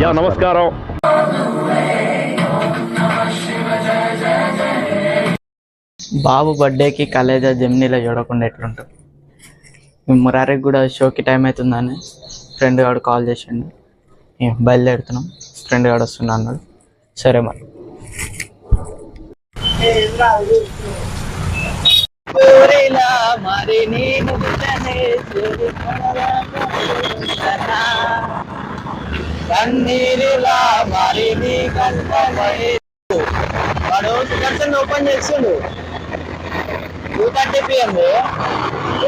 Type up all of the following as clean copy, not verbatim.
అయ్యా నమస్కారం. బాబు బర్త్డేకి కలేజా జెమినీలో చూడకుండా ఎట్లుంటుంది. మురారికి కూడా షోకి టైం అవుతుందని ఫ్రెండ్ గాడు కాల్ చేసిండు. బయలుదేరుతున్నాం, ఫ్రెండ్ గాడు వస్తున్నా అన్నాడు. సరే మరి. వాడు సుదర్శన్ ఓపెన్ చేస్తుండు, 2:30 PM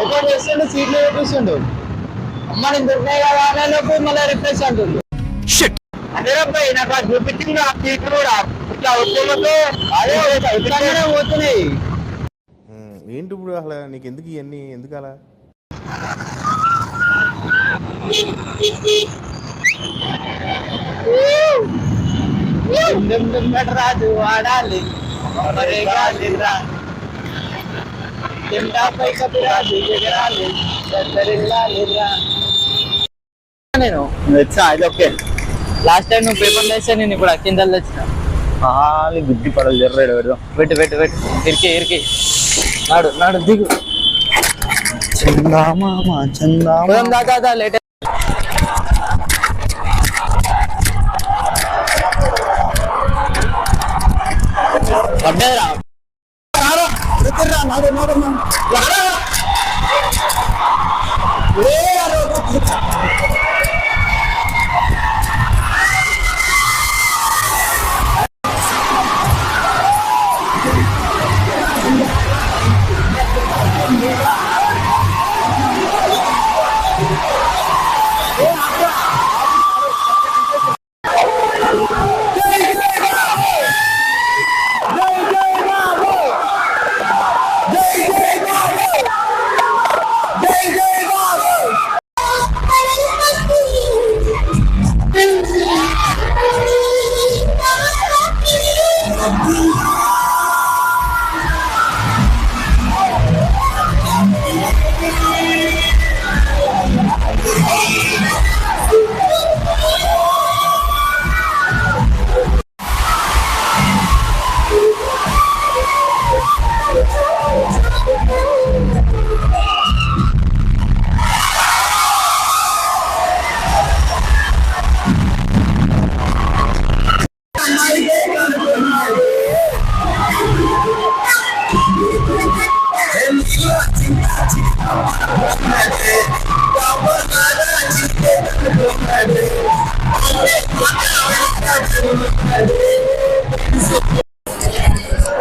ఓపెన్ చేస్తుండు, సీట్లు చూపిస్తుండు. అమ్మ నేను దొరికినాయి కదా అనే లోపు మళ్ళీ రిఫ్రెష్ అంటుండు. అదే అబ్బాయి నాకు అది చూపించింది, ఆ సీట్లు కూడా ఇట్లా వచ్చేలోపు అదే ఉత్తగానే పోతున్నాయి. ఏంటి ఇప్పుడు అసలు నీకు ఎందుకు ఇవన్నీ, ఎందుకు అలా? రాజు వాడాలి నేను వచ్చా. అది ఓకే. లాస్ట్ టైం నువ్వు పేపర్ వేస్తే నేను ఇప్పుడు కిందలు తెచ్చిన బుద్ధి పడలు జర్రాడు పెడదాం. పెట్టు పెట్టు పెట్టు, ఇరికి ఇరికి నాడు నాడు దిగు. దాదా లేట్ పడ్డారా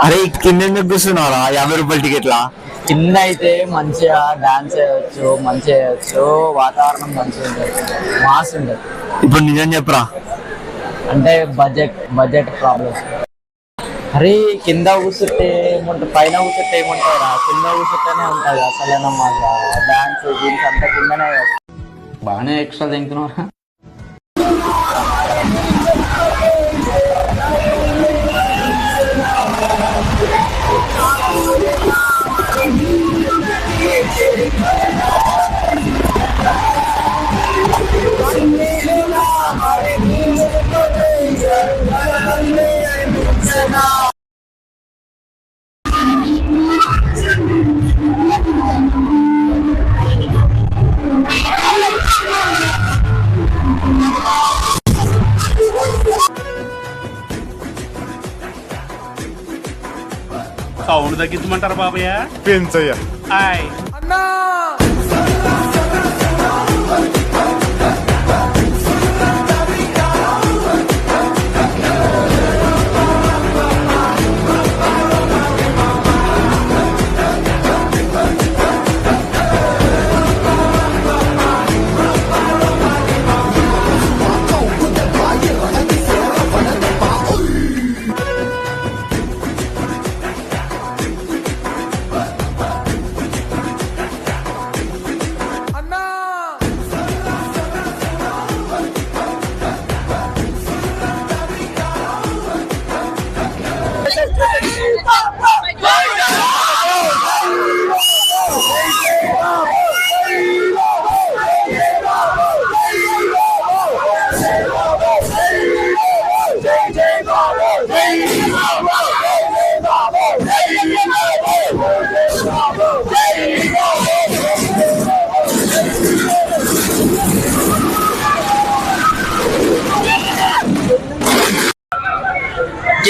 అరే కింద ఎందుకు కూర్చున్నారా? 50 రూపాయల టికెట్లా? కింద అయితే మంచిగా డాన్స్ చేయవచ్చు, మంచిగా చేయవచ్చు, వాతావరణం మంచిగా ఉంటుంది, మాస్ ఉంటుంది. ఇప్పుడు నిజం చెప్పరా? అంటే బడ్జెట్ ప్రాబ్లమ్. అరే కింద కూర్చుంటే ఏముంటుంది, పైన కూర్చుంటే ఏముంటుందా? కింద కూర్చుంటేనే ఉంటుంది అసలైన మాగా. డాన్స్ గీన్స్ అంతా కిందనే. బాగానే ఎక్స్ట్రా తింటున్నారా? సౌండ్ తగ్గించమంటారా బాబయ్య? పెంచయ్యా. అన్నా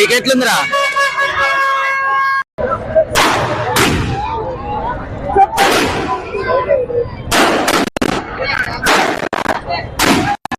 నీకెట్లుందిరా